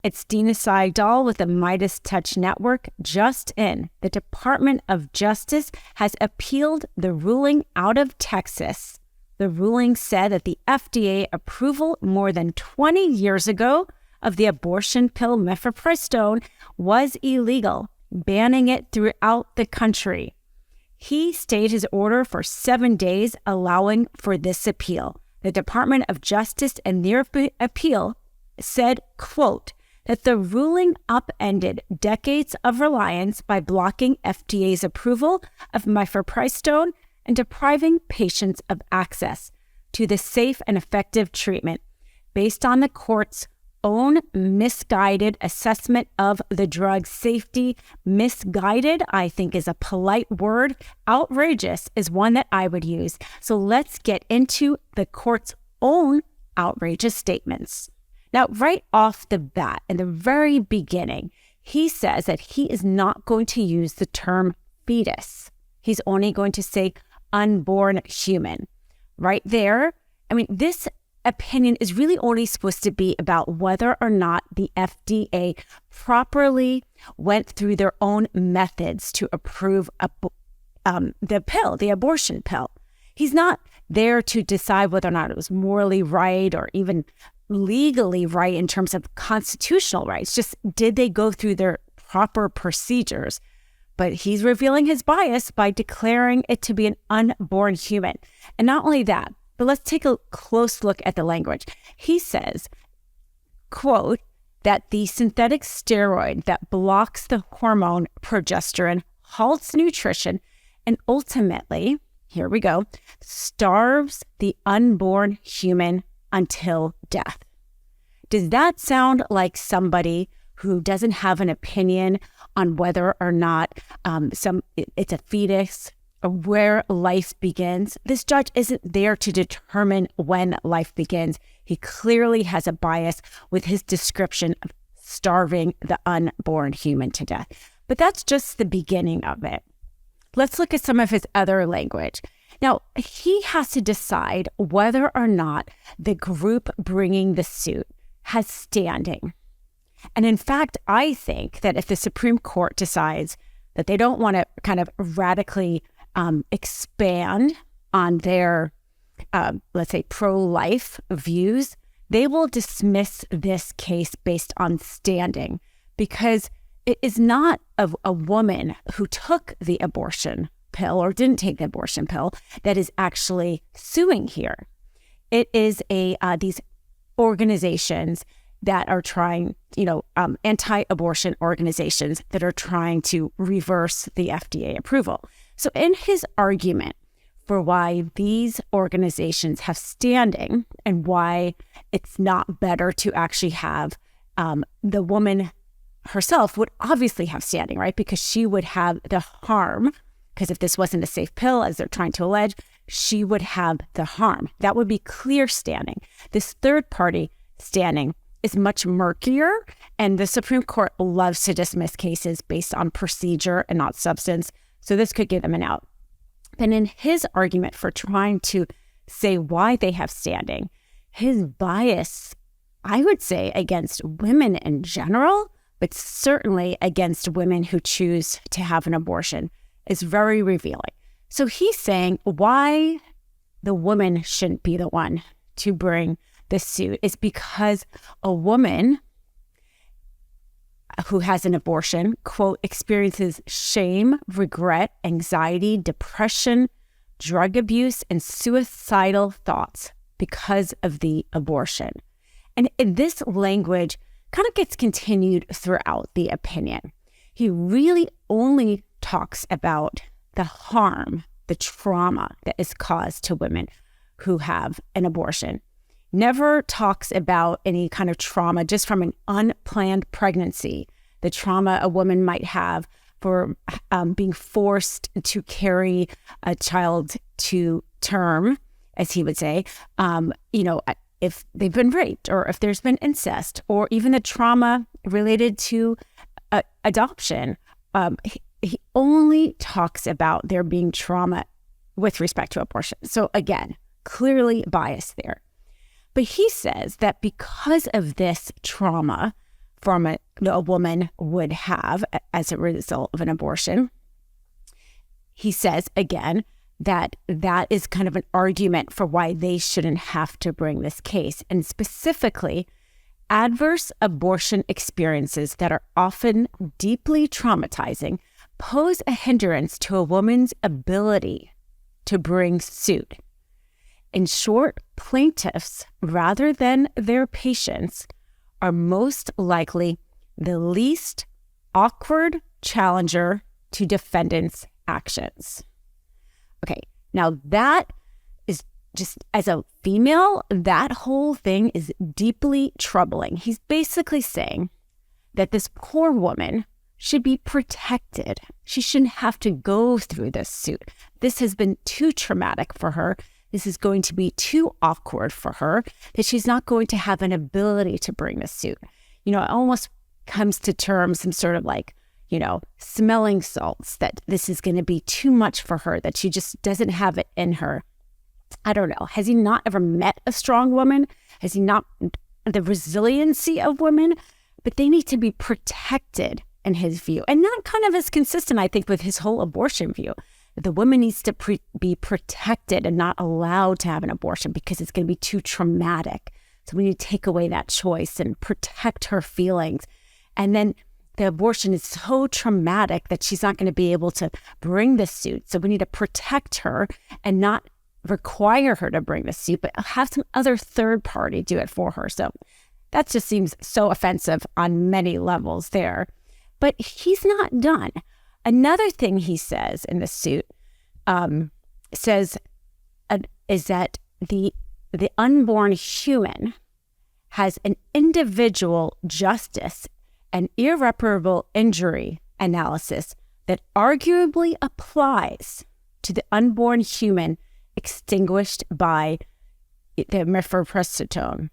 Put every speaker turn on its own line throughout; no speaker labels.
It's Dina Sayegh Doll with the MeidasTouch Network. Just in, the Department of Justice has appealed the ruling out of Texas. The ruling said that the FDA approval more than 20 years ago of the abortion pill mifepristone was illegal, banning it throughout the country. He stayed his order for 7 days, allowing for this appeal. The Department of Justice in their appeal said, quote, that the ruling upended decades of reliance by blocking FDA's approval of mifepristone and depriving patients of access to the safe and effective treatment based on the court's own misguided assessment of the drug's safety. Misguided, I think, is a polite word. Outrageous is one that I would use. So let's get into the court's own outrageous statements. Now, right off the bat, in the very beginning, he says that he is not going to use the term fetus. He's only going to say unborn human. Right there, I mean, this opinion is really only supposed to be about whether or not the FDA properly went through their own methods to approve the pill, the abortion pill. He's not there to decide whether or not it was morally right or even legally right in terms of constitutional rights. Just did they go through their proper procedures? But he's revealing his bias by declaring it to be an unborn human. And not only that, but let's take a close look at the language. He says, quote, that the synthetic steroid that blocks the hormone progesterone halts nutrition and ultimately, here we go, starves the unborn human until death. Does that sound like somebody who doesn't have an opinion on whether or not it's a fetus or where life begins? This judge isn't there to determine when life begins. He clearly has a bias with his description of starving the unborn human to death. But that's just the beginning of it. Let's look at some of his other language. Now, he has to decide whether or not the group bringing the suit has standing. And in fact, I think that if the Supreme Court decides that they don't want to kind of radically expand on their, let's say, pro-life views, they will dismiss this case based on standing because it is not a woman who took the abortion pill or didn't take the abortion pill that is actually suing here. It is these organizations that are trying, anti-abortion organizations that are trying to reverse the FDA approval. So in his argument for why these organizations have standing and why it's not better to actually have the woman herself would obviously have standing, right? Because she would have the harm. Because if this wasn't a safe pill, as they're trying to allege, she would have the harm. That would be clear standing. This third party standing is much murkier, and the Supreme Court loves to dismiss cases based on procedure and not substance. So this could give them an out. And in his argument for trying to say why they have standing, his bias, I would say, against women in general, but certainly against women who choose to have an abortion, is very revealing. So he's saying why the woman shouldn't be the one to bring the suit is because a woman who has an abortion, quote, experiences shame, regret, anxiety, depression, drug abuse, and suicidal thoughts because of the abortion. And this language kind of gets continued throughout the opinion. He really only talks about the harm, the trauma that is caused to women who have an abortion. Never talks about any kind of trauma just from an unplanned pregnancy, the trauma a woman might have for being forced to carry a child to term, as he would say, if they've been raped or if there's been incest, or even the trauma related to adoption. He only talks about there being trauma with respect to abortion. So again, clearly biased there. But he says that because of this trauma from a woman would have as a result of an abortion. He says, again, that is kind of an argument for why they shouldn't have to bring this case. And specifically, adverse abortion experiences that are often deeply traumatizing pose a hindrance to a woman's ability to bring suit. In short, plaintiffs, rather than their patients, are most likely the least awkward challenger to defendants' actions. Okay, now that is just, as a female, that whole thing is deeply troubling. He's basically saying that this poor woman should be protected. She shouldn't have to go through this suit. This has been too traumatic for her. This is going to be too awkward for her, that she's not going to have an ability to bring this suit. It almost comes to terms, some sort of like, smelling salts, that this is going to be too much for her, that she just doesn't have it in her. I don't know. Has he not ever met a strong woman? Has he not the resiliency of women? But they need to be protected in his view. And that kind of is consistent, I think, with his whole abortion view. The woman needs to be protected and not allowed to have an abortion because it's going to be too traumatic. So we need to take away that choice and protect her feelings. And then the abortion is so traumatic that she's not going to be able to bring the suit. So we need to protect her and not require her to bring the suit, but have some other third party do it for her. So that just seems so offensive on many levels there. But he's not done. Another thing he says in the suit is that the unborn human has an individual justice and irreparable injury analysis that arguably applies to the unborn human extinguished by the mifepristone,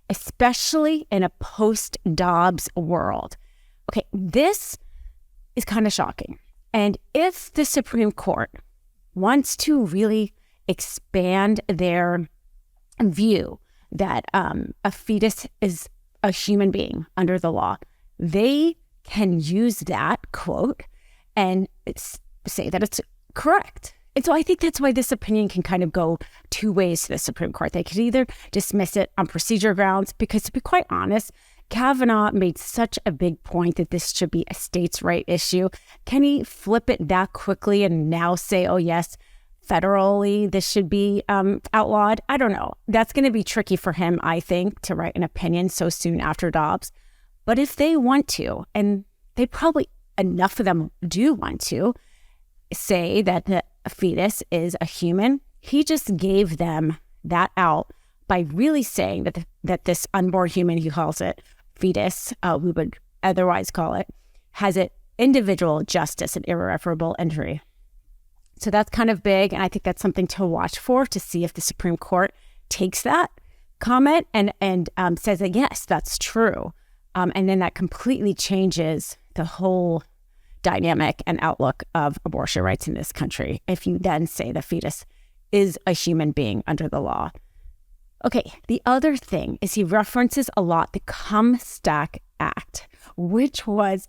especially in a post-Dobbs world. Okay, this is kind of shocking. And if the Supreme Court wants to really expand their view that a fetus is a human being under the law, they can use that quote and say that it's correct. And so I think that's why this opinion can kind of go two ways to the Supreme Court. They could either dismiss it on procedure grounds, because to be quite honest, Kavanaugh made such a big point that this should be a states' right issue. Can he flip it that quickly and now say, oh yes, federally this should be outlawed? I don't know. That's going to be tricky for him, I think, to write an opinion so soon after Dobbs. But if they want to, and they probably, enough of them do want to, say that the fetus is a human, he just gave them that out by really saying that this unborn human, he calls it fetus, we would otherwise call it, has an individual justice and irreparable injury. So that's kind of big, and I think that's something to watch for, to see if the Supreme Court takes that comment and says that yes, that's true. And then that completely changes the whole dynamic and outlook of abortion rights in this country, if you then say the fetus is a human being under the law. Okay, the other thing is he references a lot the Comstock Act, which was,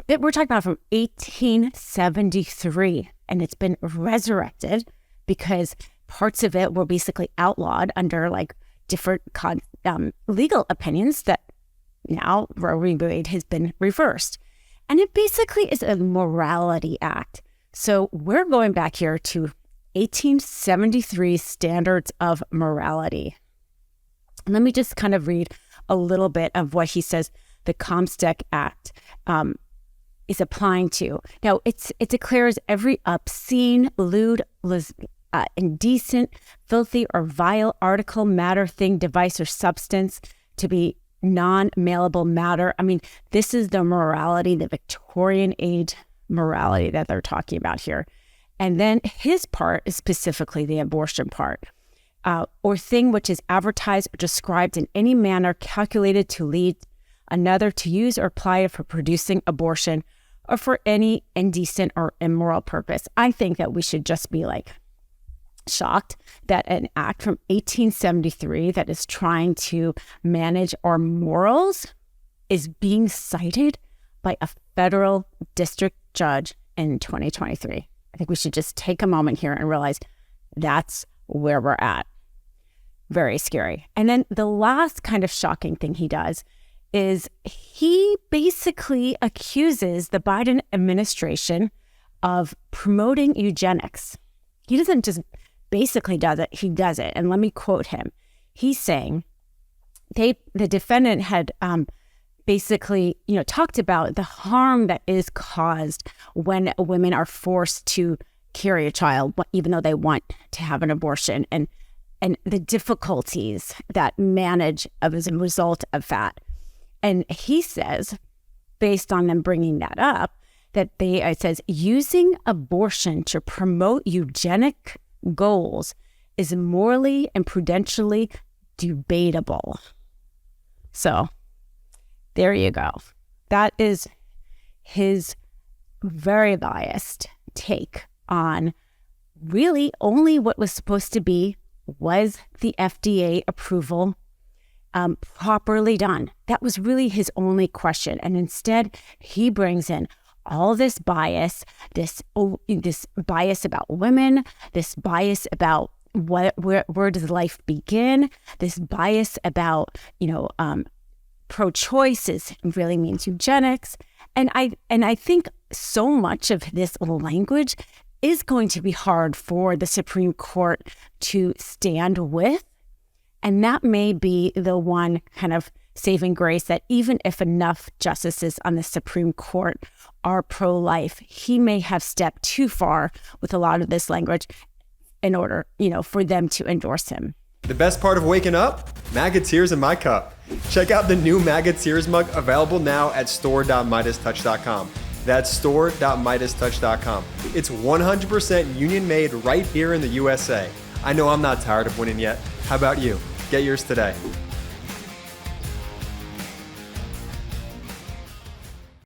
we're talking about from 1873, and it's been resurrected because parts of it were basically outlawed under like different legal opinions that now Roe v. Wade has been reversed. And it basically is a morality act. So we're going back here to 1873 standards of morality. Let me just kind of read a little bit of what he says the Comstock Act is applying to. Now, it declares every obscene, lewd, indecent, filthy, or vile article, matter, thing, device, or substance to be non-malleable matter. I mean, this is the morality, the Victorian age morality that they're talking about here. And then his part is specifically the abortion part. Or thing which is advertised or described in any manner calculated to lead another to use or apply it for producing abortion or for any indecent or immoral purpose. I think that we should just be like shocked that an act from 1873 that is trying to manage our morals is being cited by a federal district judge in 2023. I think we should just take a moment here and realize that's where we're at. Very scary. And then the last kind of shocking thing he does is he basically accuses the Biden administration of promoting eugenics. He doesn't just basically does it, he does it. And let me quote him. He's saying the defendant had basically, talked about the harm that is caused when women are forced to carry a child, even though they want to have an abortion, and the difficulties that manage as a result of that. And he says, based on them bringing that up, that it says using abortion to promote eugenic goals is morally and prudentially debatable. So there you go. That is his very biased take on really only what was supposed to be was the FDA approval properly done. That was really his only question. And instead, he brings in all this bias, this bias about women, this bias about where does life begin, this bias about, pro-choice really means eugenics. And I think so much of this language is going to be hard for the Supreme Court to stand with. And that may be the one kind of saving grace, that even if enough justices on the Supreme Court are pro-life, he may have stepped too far with a lot of this language in order, for them to endorse him.
The best part of waking up? MAGA tears in my cup. Check out the new MAGA tears mug available now at store.MeidasTouch.com. That's store.MeidasTouch.com. It's 100% union made right here in the USA. I know I'm not tired of winning yet. How about you? Get yours today.